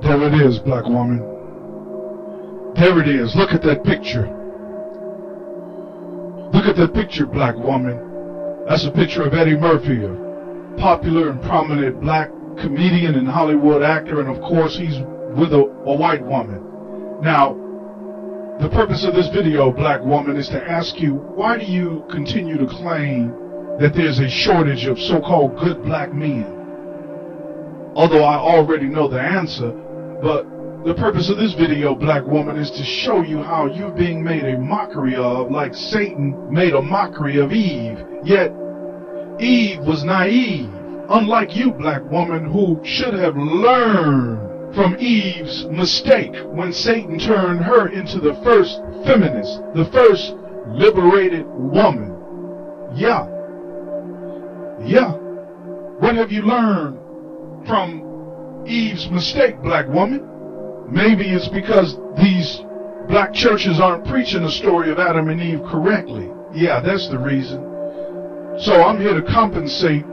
There it is, black woman. There it is. Look at that picture. Look at that picture, black woman. That's a picture of Eddie Murphy, a popular and prominent black comedian and Hollywood actor, and of course he's with a white woman. Now, the purpose of this video, black woman, is to ask you, why do you continue to claim that there's a shortage of so-called good black men? Although I already know the answer, but the purpose of this video, black woman, is to show you how you're being made a mockery of, like Satan made a mockery of Eve. Yet, Eve was naive, unlike you, black woman, who should have learned from Eve's mistake when Satan turned her into the first feminist, the first liberated woman. Yeah. What have you learned from Eve's mistake, black woman? Maybe it's because these black churches aren't preaching the story of Adam and Eve correctly. Yeah, that's the reason. So I'm here to compensate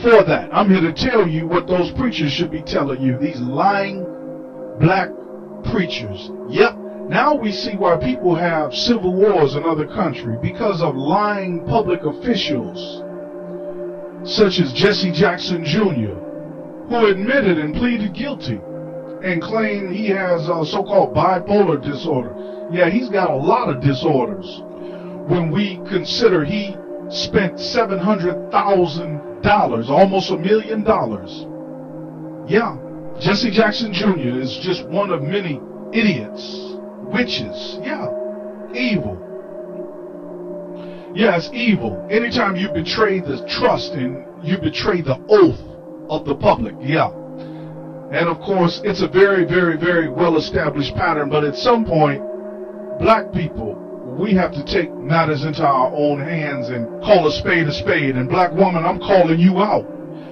for that. I'm here to tell you what those preachers should be telling you. These lying black preachers. Yep. Now we see why people have civil wars in other countries, because of lying public officials, such as Jesse Jackson Jr., who admitted and pleaded guilty and claimed he has so-called bipolar disorder. Yeah, he's got a lot of disorders. When we consider he spent $700,000, almost $1 million. Yeah, Jesse Jackson Jr. is just one of many idiots, witches. Yeah, evil. Yeah, it's evil. Anytime you betray the trust and you betray the oath of the public. Yeah. And of course, it's a very, very, very well-established pattern. But at some point, black people, we have to take matters into our own hands and call a spade a spade. And black woman, I'm calling you out,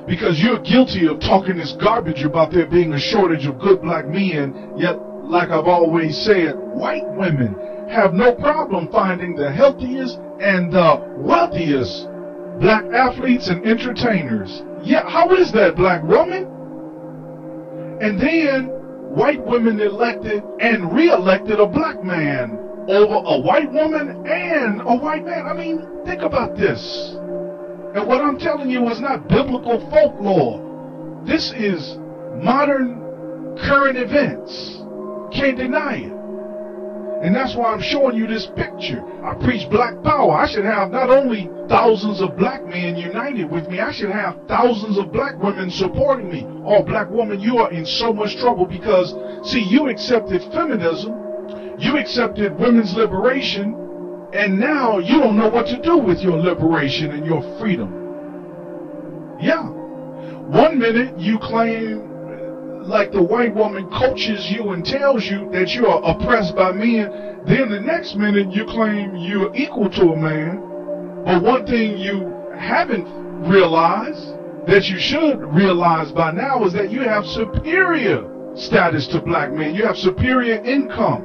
because you're guilty of talking this garbage about there being a shortage of good black men. Yet, like I've always said, white women have no problem finding the healthiest and the wealthiest black athletes and entertainers. Yeah, how is that, black woman? And then white women elected and re-elected a black man over a white woman and a white man. I mean, think about this. And what I'm telling you is not biblical folklore. This is modern, current events. Can't deny it. And that's why I'm showing you this picture. I preach black power. I should have not only thousands of black men united with me, I should have thousands of black women supporting me. Oh, black woman, you are in so much trouble because, see, you accepted feminism, you accepted women's liberation, and now you don't know what to do with your liberation and your freedom. Yeah. 1 minute you claim, like the white woman coaches you and tells you that you are oppressed by men, then the next minute you claim you're equal to a man. But one thing you haven't realized, that you should realize by now, is that you have superior status to black men. You have superior income.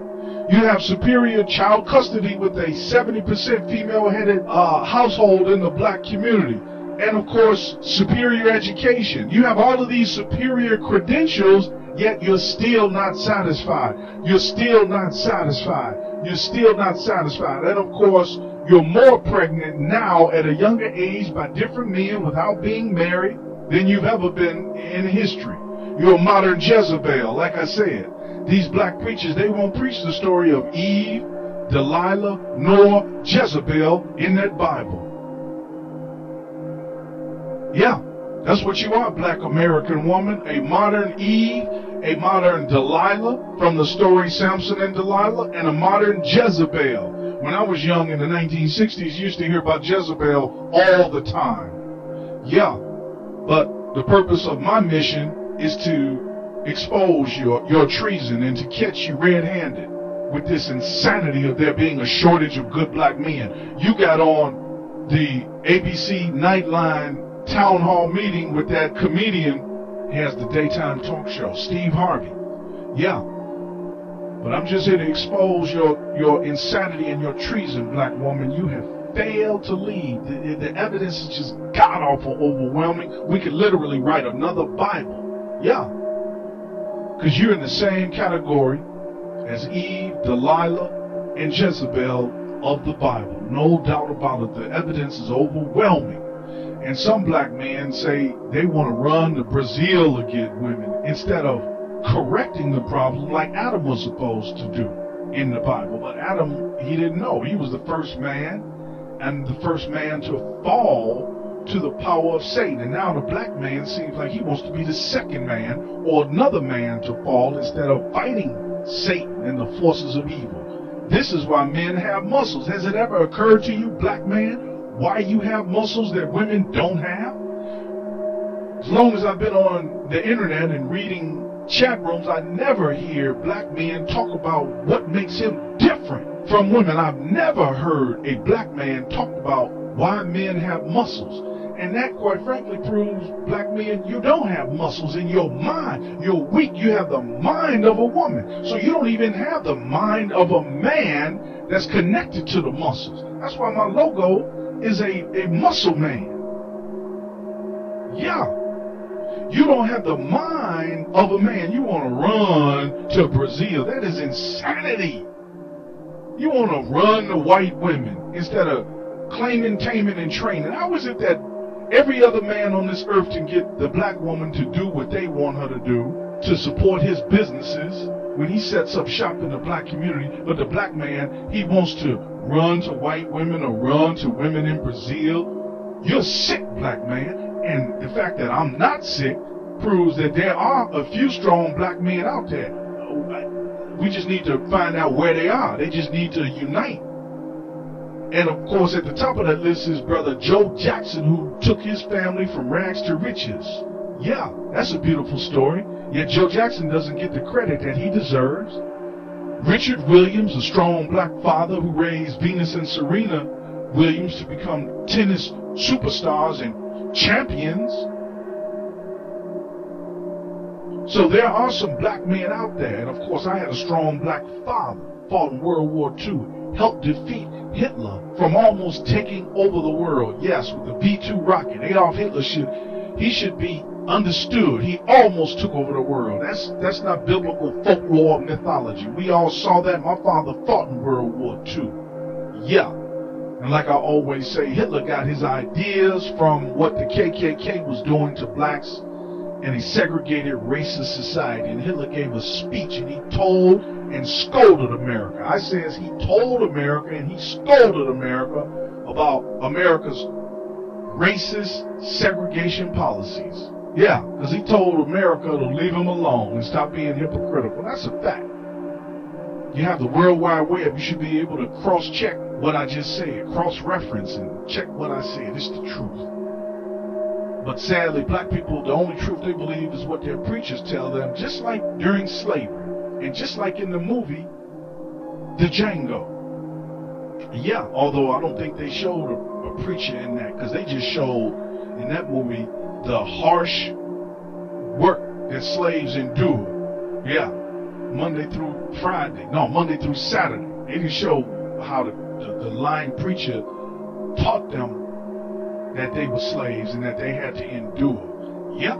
You have superior child custody with a 70% female-headed household in the black community. And of course, superior education. You have all of these superior credentials, yet you're still not satisfied. You're still not satisfied. You're still not satisfied. And of course, you're more pregnant now at a younger age by different men without being married than you've ever been in history. You're a modern Jezebel, like I said. These black preachers, they won't preach the story of Eve, Delilah, nor Jezebel in that Bible. Yeah, that's what you are, black American woman. A modern Eve, a modern Delilah from the story Samson and Delilah, and a modern Jezebel. When I was young in the 1960s, you used to hear about Jezebel all the time. Yeah, but the purpose of my mission is to expose your treason and to catch you red-handed with this insanity of there being a shortage of good black men. You got on the ABC Nightline town hall meeting with that comedian. He has the daytime talk show, Steve Harvey. Yeah. But I'm just here to expose your insanity and your treason, black woman. You have failed to lead. The evidence is just god-awful overwhelming. We could literally write another Bible. Yeah. Because you're in the same category as Eve, Delilah, and Jezebel of the Bible. No doubt about it. The evidence is overwhelming. And some black men say they want to run to Brazil to get women instead of correcting the problem like Adam was supposed to do in the Bible. But Adam, he didn't know. He was the first man, and the first man to fall to the power of Satan. And now the black man seems like he wants to be the second man or another man to fall instead of fighting Satan and the forces of evil. This is why men have muscles. Has it ever occurred to you, black man, why you have muscles that women don't have? As long as I've been on the internet and reading chat rooms, I never hear black men talk about what makes him different from women. I've never heard a black man talk about why men have muscles. And that, quite frankly, proves, black men, you don't have muscles in your mind. You're weak. You have the mind of a woman. So you don't even have the mind of a man that's connected to the muscles. That's why my logo is a muscle man. Yeah. You don't have the mind of a man. You want to run to Brazil. That is insanity. You want to run to white women instead of claiming, taming, and training. How is it that every other man on this earth can get the black woman to do what they want her to do to support his businesses when he sets up shop in the black community, but the black man, he wants to run to white women or run to women in Brazil? You're sick, black man. And the fact that I'm not sick proves that there are a few strong black men out there. We just need to find out where they are. They just need to unite. And of course, at the top of that list is brother Joe Jackson, who took his family from rags to riches. Yeah, that's a beautiful story. Yet Joe Jackson doesn't get the credit that he deserves. Richard Williams, a strong black father who raised Venus and Serena Williams to become tennis superstars and champions. So there are some black men out there. And of course, I had a strong black father, fought in World War II, helped defeat Hitler from almost taking over the world. Yes, with the B-2 rocket. Adolf Hitler should be understood. He almost took over the world. That's not biblical folklore mythology. We all saw that. My father fought in World War II. Yeah. And like I always say, Hitler got his ideas from what the KKK was doing to blacks in a segregated racist society. And Hitler gave a speech and he told and scolded America. I says he told America and he scolded America about America's racist segregation policies. Yeah, because he told America to leave him alone and stop being hypocritical. That's a fact. You have the World Wide Web. You should be able to cross-check what I just said, cross-reference and check what I said. It's the truth. But sadly, black people, the only truth they believe is what their preachers tell them, just like during slavery, and just like in the movie, The Django. Yeah, although I don't think they showed a preacher in that, because they just showed in that movie the harsh work that slaves endure. Yeah, Monday through Saturday. They didn't show how the lying preacher taught them that they were slaves and that they had to endure. Yep.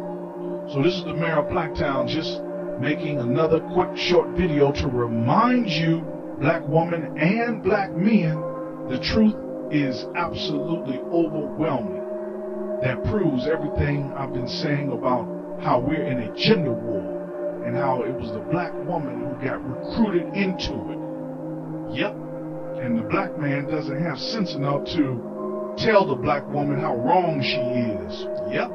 So this is the mayor of Blacktown just making another quick short video to remind you, black woman and black men, the truth is absolutely overwhelming. That proves everything I've been saying about how we're in a gender war and how it was the black woman who got recruited into it. Yep. And the black man doesn't have sense enough to tell the black woman how wrong she is. Yep.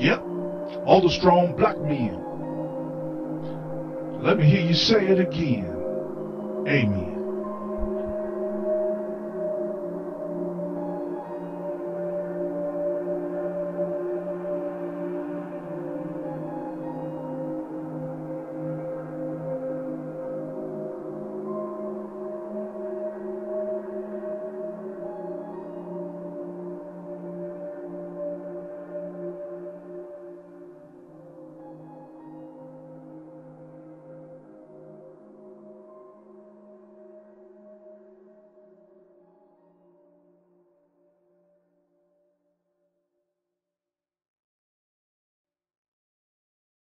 Yep. All the strong black men. Let me hear you say it again. Amen.